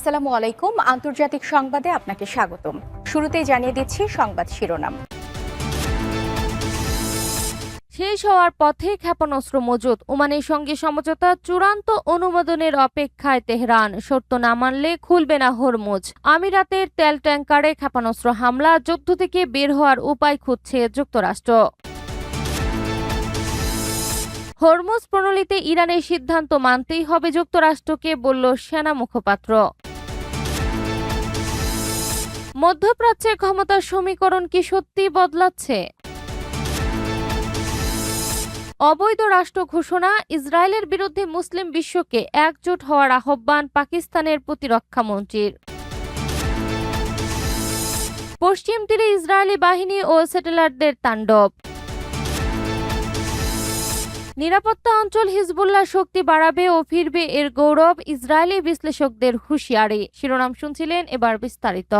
আসসালামু আলাইকুম। আন্তর্জাতিক সংবাদে আপনাকে স্বাগতম। শুরুতেই জানিয়ে দিচ্ছি সংবাদ শিরোনাম। শেষ হওয়ার পথে ক্ষেপণাস্ত্র মজুত, ওমানের সঙ্গে সমঝোতা চূড়ান্ত অনুমোদনের অপেক্ষায় তেহরান, শর্ত না মানলে খুলবে না হরমুজ। আমিরাতের তেল ট্যাঙ্কারে ক্ষেপণাস্ত্র হামলা, যুদ্ধ থেকে বের হওয়ার উপায় খুঁজছে যুক্তরাষ্ট্র। হরমুজ প্রণালীতে ইরানের সিদ্ধান্ত মানতেই হবে যুক্তরাষ্ট্রকে, বলল সেনা মুখপাত্র। মধ্যপ্রাচ্যের ক্ষমতার সমীকরণ কি সত্যি বদলাচ্ছে? অবৈধ রাষ্ট্র ঘোষণা, ইসরায়েলের বিরুদ্ধে মুসলিম বিশ্বকে একজোট হওয়ার আহ্বান পাকিস্তানের প্রতিরক্ষা মন্ত্রীর। পশ্চিম তীরে ইসরায়েলি বাহিনী ও স্যাটেলাইটদের তাণ্ডব। নিরাপত্তা অঞ্চল হিজবুল্লাহ শক্তি বাড়াবে ও ফিরবে এর গৌরব, ইসরায়েলি বিশ্লেষকদের হুঁশিয়ারি। শিরোনাম শুনছিলেন, এবার বিস্তারিত।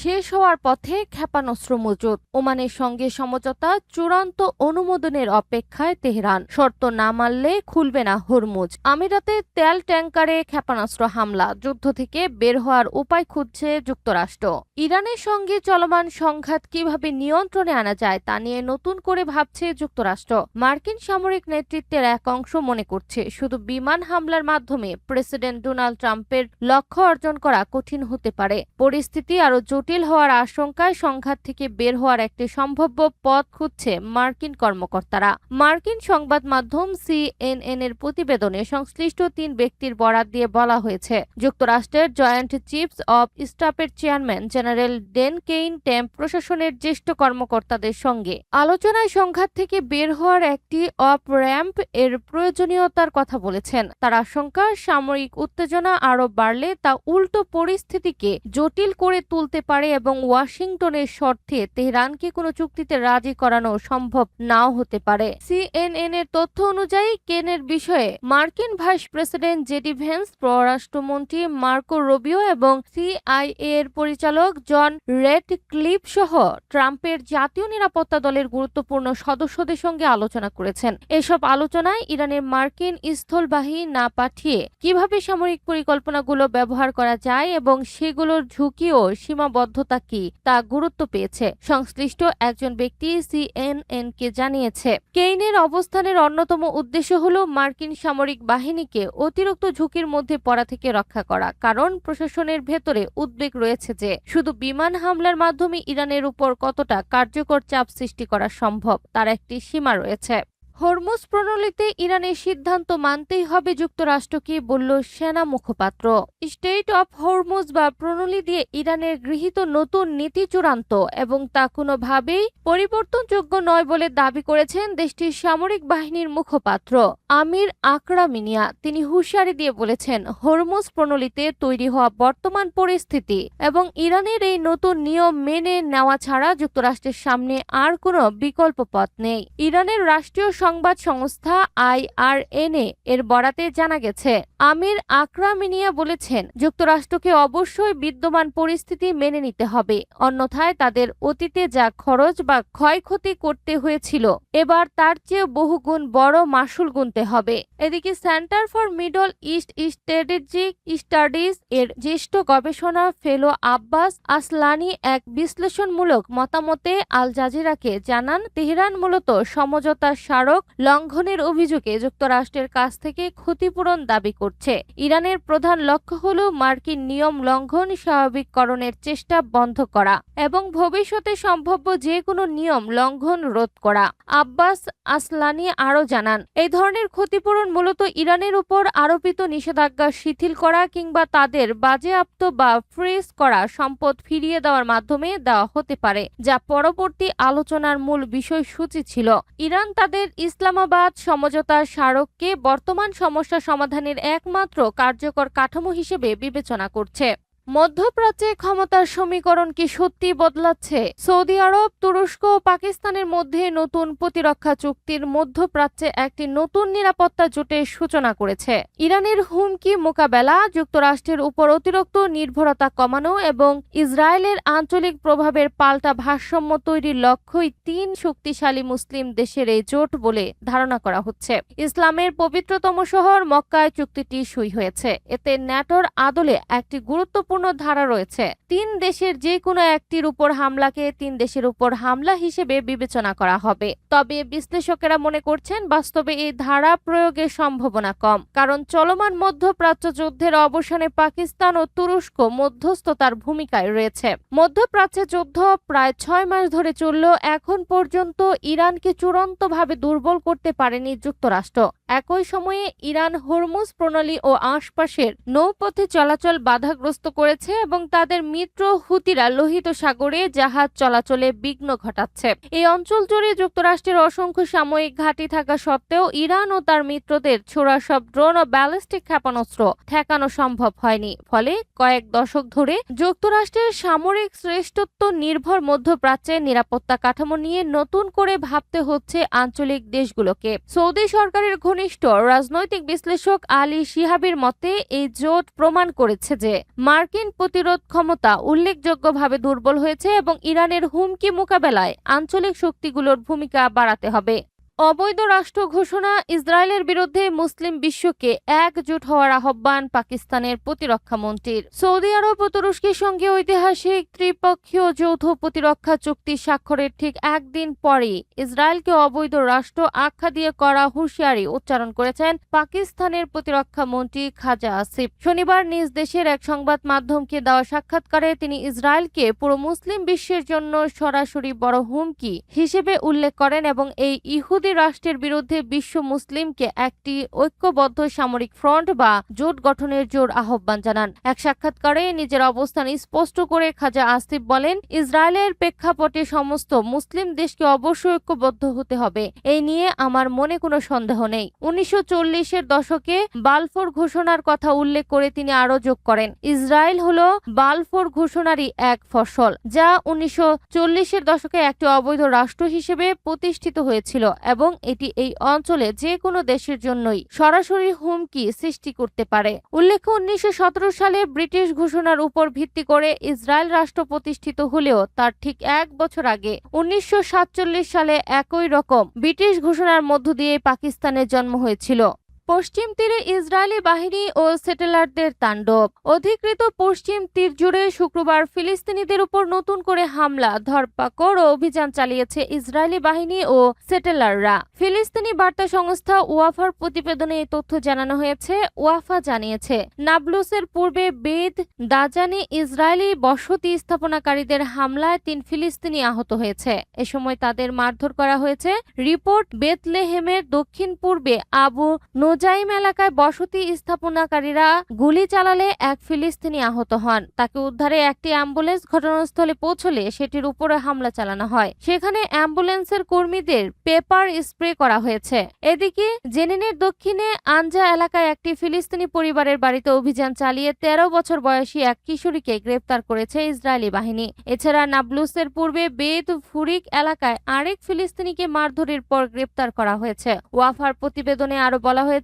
শেষ হওয়ার পথে ক্ষেপণাস্ত্র মজুত, ওমানের সঙ্গে সমঝোতা চূড়ান্ত অনুমোদনের অপেক্ষায় তেহরান, শর্ত না মানলে খুলবে না হরমুজ। আমিরাতে তেল ট্যাঙ্কারে ক্ষেপণাস্ত্র হামলা, যুদ্ধ থেকে বের হওয়ার উপায় খুঁজছে যুক্তরাষ্ট্র। ইরানের সঙ্গে চলমান সংঘাত কিভাবে নিয়ন্ত্রণে আনা যায় তা নিয়ে নতুন করে ভাবছে যুক্তরাষ্ট্র। মার্কিন সামরিক নেতৃত্বের এক অংশ মনে করছে শুধু বিমান হামলার মাধ্যমে প্রেসিডেন্ট ডোনাল্ড ট্রাম্পের লক্ষ্য অর্জন করা কঠিন হতে পারে। পরিস্থিতি আরো জটিল হওয়ার আশঙ্কায় সংঘাত থেকে বের হওয়ার একটি সম্ভাব্য পথ খুঁজছে মার্কিন কর্মকর্তারা। মার্কিন সংবাদ মাধ্যম সিএনএন এর প্রতিবেদনে সংশ্লিষ্ট 3 ব্যক্তির বরাত দিয়ে বলা হয়েছে, যুক্তরাষ্ট্রের জয়েন্ট চিফস অব স্টাফের chairman general Dan Caine Trump প্রশাসনের জ্যেষ্ঠ কর্মকর্তাদের সঙ্গে আলোচনায় সংঘাত থেকে বের হওয়ার একটি অফ র্যাম্প এর প্রয়োজনীয়তার কথা বলেছেন। তার আশঙ্কা, সামরিক উত্তেজনা আরও বাড়লে তা উল্টো পরিস্থিতিকে জটিল করে তুলতে পারে এবং ওয়াশিংটনের শর্তে তেহরানকে কোনো চুক্তিতে রাজি করানো সম্ভব নাও হতে পারে। সিএনএন এর তথ্য অনুযায়ী কেনের বিষয়ে মার্কিন ভাইস প্রেসিডেন্ট জেডি ভেন্স, পররাষ্ট্রমন্ত্রী মার্কো রুবিও এবং সিআইএ এর পরিচালক জন রেডক্লিফ সহ ট্রাম্পের জাতীয় নিরাপত্তা দলের গুরুত্বপূর্ণ সদস্যদের সঙ্গে আলোচনা করেছেন। এসব আলোচনায় ইরানের মার্কিন স্থলবাহী না পাঠিয়ে কিভাবে সামরিক পরিকল্পনাগুলো ব্যবহার করা যায় এবং সেগুলোর ঝুঁকি ও সীমাবদ্ধতা কি তা গুরুত্ব পেয়েছে, সংশ্লিষ্ট একজন ব্যক্তি সিএনএন কে জানিয়েছে। কেইনের অবস্থানের অন্যতম উদ্দেশ্য হল মার্কিন সামরিক বাহিনীকে অতিরিক্ত ঝুঁকির মধ্যে পড়া থেকে রক্ষা করা, কারণ প্রশাসনের ভেতরে উদ্বেগ রয়েছে যে শুধু বিমান হামলার মাধ্যমে ইরানের উপর কতটা কার্যকর চাপ সৃষ্টি করা সম্ভব তার একটি সীমা রয়েছে। হরমুজ প্রণালীতে ইরানের সিদ্ধান্ত মানতেই হবে যুক্তরাষ্ট্রকে, বলল সেনা মুখপাত্র। স্টেট অফ হরমুজ বা প্রণালী দিয়ে ইরানের গৃহীত নতুন নীতি চূড়ান্ত এবং তা কোনোভাবেই পরিবর্তনযোগ্য নয় বলে দাবি করেছেন দেশটির সামরিক বাহিনীর মুখপাত্র আমির আকরামিনিয়া। তিনি হুঁশিয়ারি দিয়ে বলেছেন, হরমুজ প্রণালীতে তৈরি হওয়া বর্তমান পরিস্থিতি এবং ইরানের এই নতুন নিয়ম মেনে নেওয়া ছাড়া যুক্তরাষ্ট্রের সামনে আর কোনো বিকল্প পথ নেই। ইরানের রাষ্ট্রীয় সংবাদ সংস্থা IRNA এর বরাতে জানা গেছে, আমির আকরামিনিয়া বলেছেন, যুক্তরাষ্ট্রকে অবশ্যই বিদ্যমান পরিস্থিতি মেনে নিতে হবে, অন্যথায় তাদের অতীতে যা খরচ বা ক্ষয়ক্ষতি করতে হয়েছিল এবার তার চেয়ে বহুগুণ বড় মাসুল গুনতে হবে। এদিকে centre for middle east strategic studies এর জ্যেষ্ঠ গবেষণা ফেলো আব্বাস আসলানি এক বিশ্লেষণমূলক মতামতে আল জাজিরাকে জানান, তেহরান মূলত সমঝোতার স্মারক লঙ্ঘনের অভিযোগে যুক্তরাষ্ট্রের কাছ থেকে ক্ষতিপূরণ দাবি করছে। ইরানের প্রধান লক্ষ্য হল মার্কিন নিয়ম লঙ্ঘন স্বাভাবিককরণের চেষ্টা বন্ধ করা এবং ভবিষ্যতে সম্ভাব্য যে কোনো নিয়ম লঙ্ঘন রোধ করা। আব্বাস আসলানি আরও জানান, এই ধরনের ক্ষতিপূরণ মূলত ইরানের উপর আরোপিত নিষেধাজ্ঞা শিথিল করা কিংবা তাদের বাজেয়াপ্ত বা ফ্রিজ করা সম্পদ ফিরিয়ে দেওয়ার মাধ্যমে দেওয়া হতে পারে, যা পরবর্তী আলোচনার মূল বিষয়সূচি ছিল। ইরান তাদের ইসলামাবাদ সমঝোতার স্মারককে বর্তমান সমস্যা সমাধানের একমাত্র কার্যকর কাঠামো হিসেবে বিবেচনা করছে। মধ্যপ্রাচ্যে ক্ষমতার সমীকরণ কি সত্যি বদলাচ্ছে? সৌদি আরব, তুরস্ক ও পাকিস্তানের মধ্যে নতুন প্রতিরক্ষা চুক্তির মধ্যপ্রাচ্যে একটি নতুন নিরাপত্তা জোটের সূচনা করেছে। ইরানের হুমকি মোকাবেলা, যুক্তরাষ্ট্রের উপর অতিরিক্ত নির্ভরতা কমানো এবং ইসরায়েলের আঞ্চলিক প্রভাবের পাল্টা ভারসাম্য তৈরির লক্ষ্যই 3 শক্তিশালী মুসলিম দেশের এই জোট বলে ধারণা করা হচ্ছে। ইসলামের পবিত্রতম শহর মক্কায় চুক্তিটি সই হয়েছে। এতে ন্যাটোর আদলে একটি গুরুত্বপূর্ণ ধারা রয়েছে। 3 দেশের যে কোনো একটির উপর হামলাকে 3 দেশের উপর হামলা হিসেবে বিবেচনা করা হবে। তবে বিশ্লেষকেরা মনে করছেন বাস্তবে এই ধারা প্রয়োগের সম্ভাবনা কম, কারণ চলমান মধ্যপ্রাচ্য যুদ্ধের অবসানে পাকিস্তান ও তুরস্ক মধ্যস্থতার ভূমিকায় রয়েছে। মধ্যপ্রাচ্যে যুদ্ধ প্রায় 6 মাস ধরে চললেও এখন পর্যন্ত ইরানকে চূড়ান্তভাবে দুর্বল করতে পারেনি যুক্তরাষ্ট্র। একই সময়ে ইরান হরমুজ প্রণালী ও আশপাশের নৌপথে চলাচল বাধাগ্রস্ত করেছে এবং তাদের মিত্র হুতিরা লোহিত সাগরে জাহাজ চলাচলে বিঘ্ন ঘটাচ্ছে। এই অঞ্চল জুড়ে যুক্তরাষ্ট্রের অসংখ্য সামরিক ঘাঁটি থাকা সত্ত্বেও ইরান ও তার মিত্রদের ছোড়া সব ড্রোন ও ব্যালিস্টিক ক্ষেপণাস্ত্র ঠেকানো সম্ভব হয়নি। ফলে কয়েক দশক ধরে যুক্তরাষ্ট্রের সামরিক শ্রেষ্ঠত্ব নির্ভর মধ্যপ্রাচ্যের নিরাপত্তা কাঠামো নিয়ে নতুন করে ভাবতে হচ্ছে আঞ্চলিক দেশগুলোকে। সৌদি সরকারের ঘনিষ্ঠ রাজনৈতিক বিশ্লেষক আলী শিহাবির মতে এই জোট প্রমাণ করেছে যে মার্কিন প্রতিরোধ ক্ষমতা উল্লেখযোগ্যভাবে দুর্বল হয়েছে এবং ইরানের হুমকি মোকাবেলায় আঞ্চলিক শক্তিগুলোর ভূমিকা বাড়াতে হবে। অবৈধ রাষ্ট্র ঘোষণা, ইসরায়েলের বিরুদ্ধে মুসলিম বিশ্বকে একজোট হওয়ার আহ্বান পাকিস্তানের প্রতিরক্ষা মন্ত্রীর। সৌদি আরব ও তুরস্কের সঙ্গে ঐতিহাসিক ত্রিপক্ষীয় যৌথ প্রতিরক্ষা চুক্তি স্বাক্ষরের ঠিক একদিন পরেই ইসরায়েলকে অবৈধ রাষ্ট্র আখ্যা দিয়ে করা হুঁশিয়ারি উচ্চারণ করেছেন পাকিস্তানের প্রতিরক্ষা মন্ত্রী খাজা আসিফ। শনিবার নিজ দেশের এক সংবাদ মাধ্যমকে দেওয়া সাক্ষাৎকারে তিনি ইসরায়েলকে পুরো মুসলিম বিশ্বের জন্য সরাসরি বড় হুমকি হিসেবে উল্লেখ করেন এবং এই ইহুদি রাষ্ট্রের বিরুদ্ধে বিশ্ব মুসলিমকে একটি ঐক্যবদ্ধ সামরিক ফ্রন্ট বা জোট গঠনের জোর আহ্বান জানান। এক সাক্ষাৎকারে নিজের অবস্থান স্পষ্ট করে খাজা আসিফ বলেন, ইসরায়েলের প্রেক্ষাপটে সমস্ত মুসলিম দেশকে অবশ্যই ঐক্যবদ্ধ হতে হবে, এই নিয়ে আমার মনে কোনো সন্দেহ নেই। 1940-এর দশকে বালফোর ঘোষণার কথা উল্লেখ করে তিনি আরো যোগ করেন, ইসরায়েল হলো বালফোর ঘোষণারই এক ফসল, যা 1940-এর দশকে একটি অবৈধ রাষ্ট্র হিসেবে প্রতিষ্ঠিত হয়েছিল এবং এটি এই অঞ্চলে যে কোনো দেশের জন্যই সরাসরি হুমকি সৃষ্টি করতে পারে। উল্লেখ্য, 1917 সালে ব্রিটিশ ঘোষণার উপর ভিত্তি করে ইসরায়েল রাষ্ট্র প্রতিষ্ঠিত হলেও তার ঠিক 1 বছর আগে 1947 সালে একই রকম ব্রিটিশ ঘোষণার মধ্য দিয়ে পাকিস্তানের জন্ম হয়েছিল। পশ্চিম তীরে ইসরায়েলি বাহিনী ও সেটেলারদের তাণ্ডব। অধিকৃত পশ্চিম তীর জুড়ে শুক্রবার ফিলিস্তিনিদের উপর নতুন করে হামলা, ধরপাকড় ও অভিযান চালিয়েছে ইসরায়েলি বাহিনী ও সেটেলাররা। ফিলিস্তিনি বার্তা সংস্থা ওয়াফার প্রতিবেদনে এই তথ্য জানানো হয়েছে। ওয়াফা জানিয়েছে, নাবলুসের পূর্বে বেদ দাজানে ইসরায়েলি বসতি স্থাপনাকারীদের হামলায় 3 ফিলিস্তিনি আহত হয়েছে। এ সময় তাদের মারধর করা হয়েছে। রিপোর্ট, বেথলেহেমের দক্ষিণ পূর্বে আবু নোজাইম এলাকায় বসতি স্থাপনাকারীরা গুলি চালালে এক ফিলিস্তিনি আহত হন। তাকে উদ্ধারে একটি অ্যাম্বুলেন্স ঘটনাস্থলে পৌঁছলে সেটির উপরে হামলা চালানো হয়। সেখানে অ্যাম্বুলেন্সের কর্মীদের পেপার স্প্রে করা হয়েছে। এদিকে জেনিনের দক্ষিণে আনজা এলাকায় একটি ফিলিস্তিনি পরিবারের বাড়িতে অভিযান চালিয়ে 13 বছর বয়সী এক কিশোরীকে গ্রেফতার করেছে ইসরায়েলি বাহিনী। এছাড়া নাবলুসের পূর্বে বেদ ফুরিক এলাকায় আরেক ফিলিস্তিনিকে মারধরের পর গ্রেফতার করা হয়েছে। ওয়াফার প্রতিবেদনে আরো বলা হয়েছে,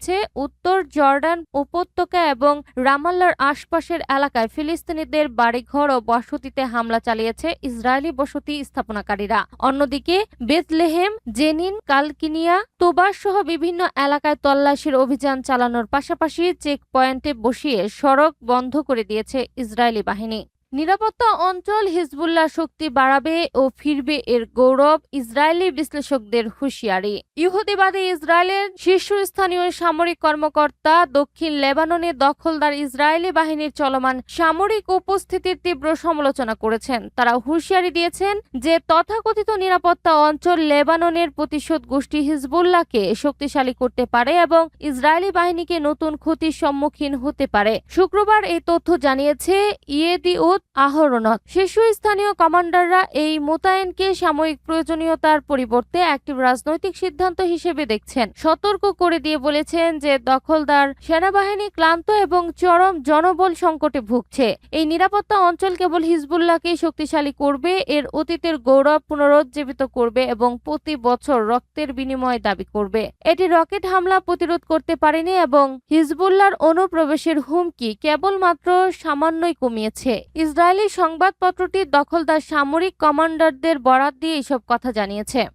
উত্তর জর্ডান উপত্যকা এবং রামাল্লার আশপাশের এলাকায় ফিলিস্তিনিদের বাড়িঘর ও বসতিতে হামলা চালিয়েছে ইসরায়েলি বসতি স্থাপনাকারীরা। অন্যদিকে বেথলেহেম, জেনিন, কালকিনিয়া, তোবার সহ বিভিন্ন এলাকায় তল্লাশির অভিযান চালানোর পাশাপাশি চেক পয়েন্টে বসিয়ে সড়ক বন্ধ করে দিয়েছে ইসরায়েলি বাহিনী। নিরাপত্তা অঞ্চল, হিজবুল্লাহ শক্তি বাড়াবে ও ফিরবে এর গৌরব, ইসরায়েলি বিশ্লেষকদের হুঁশিয়ারি। ইহুদিবাদী ইসরায়েলের শীর্ষস্থানীয় সামরিক কর্মকর্তা দক্ষিণ লেবাননে দখলদার ইসরায়েলি বাহিনীর চলমান সামরিক উপস্থিতির তীব্র সমালোচনা করেছেন। তারা হুঁশিয়ারি দিয়েছেন যে তথাকথিত নিরাপত্তা অঞ্চল লেবাননের প্রতিশোধ গোষ্ঠী হিজবুল্লাহকে শক্তিশালী করতে পারে এবং ইসরায়েলি বাহিনীকে নতুন ক্ষতির সম্মুখীন হতে পারে। শুক্রবার এই তথ্য জানিয়েছে ইয়েদিউত আহরণত। শীর্ষস্থানীয় কমান্ডাররা এই মোতায়েনকে সাময়িক প্রয়োজনীয়তার পরিবর্তে একটি রাজনৈতিক সিদ্ধান্ত হিসেবে দেখছেন। সতর্ক করে দিয়ে বলেছেন যে দখলদার সেনাবাহিনী ক্লান্ত এবং চরম জনবল সংকটে ভুগছে। এই নিরাপত্তা অঞ্চল কেবল হিজবুল্লাহকে শক্তিশালী করবে, এর অতীতের গৌরব পুনরুজ্জীবিত করবে এবং প্রতি বছর রক্তের বিনিময়ে দাবি করবে। এটি রকেট হামলা প্রতিরোধ করতে পারেনি এবং হিজবুল্লাহর অনুপ্রবেশের হুমকি কেবলমাত্র সামান্যই কমিয়েছে। ইসরায়েলি সংবাদপত্রটি দখলদার সামরিক কমান্ডারদের বরাত দিয়ে এসব কথা জানিয়েছে।